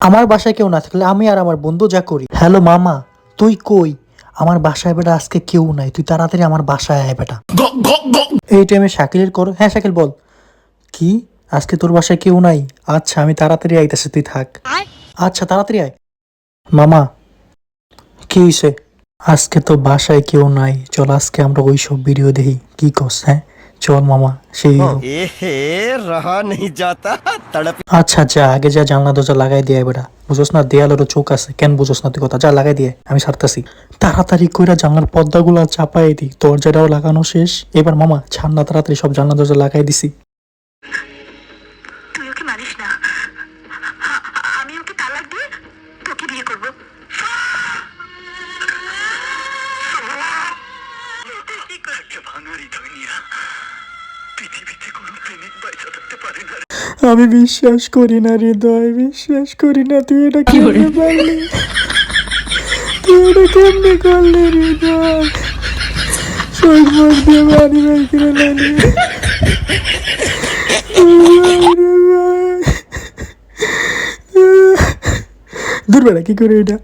আমার বাসায় কেউ না থাকলে আমি আর আমার বন্ধু যা করি। হ্যালো মামা, তুই কই? আমার বাসায় বেটা আজকে কেউ নাই, তুই তাড়াতাড়ি আমার বাসায় আয় বেটা। এই টাইমে শাকিলের কর। হ্যাঁ শাকিল বল। কি? আজকে তোর বাসায় কেউ নাই? আচ্ছা আমি তাড়াতাড়ি আইতেছি, তুই থাক। আচ্ছা তাড়াতাড়ি আয়। মামা কি হইছে? আজকে তো বাসায় কেউ নাই, চল আজকে আমরা ওই সব ভিডিও দেখি, কি কস? হ্যাঁ চল মামা, সেই hero। रहा नहीं जाता तड़प। আচ্ছা যা, আগে যা জানলা দরজা লাগাই দিয়ে বেটা, বুঝোস না দেয়ালেরও চোখ আছে, কেন বুঝোস না তুই কথা? যা লাগাই দিয়ে, আমি সারতাছি। তাড়াতাড়ি কইরা জানলার পর্দাগুলো চাপাই দি, দরজাটাও লাগানো শেষ। এবার মামা ছাড় না, তাড়াতাড়ি সব জানলা দরজা লাগাই দিছি। তুই ওকে মানিস না, আমি ওকে তালাক দিয়ে তোকে বিয়ে করব। আমি বিশ্বাস করি না হৃদয়, বিশ্বাস করি না। তুই এটা কেমনে পারলি? তুই এটা কেমনে করলি হৃদয়? শোক মুখ দিয়ে বাড়ি বাড়ি করে লালি। দূর বেড়া, কি করে এটা?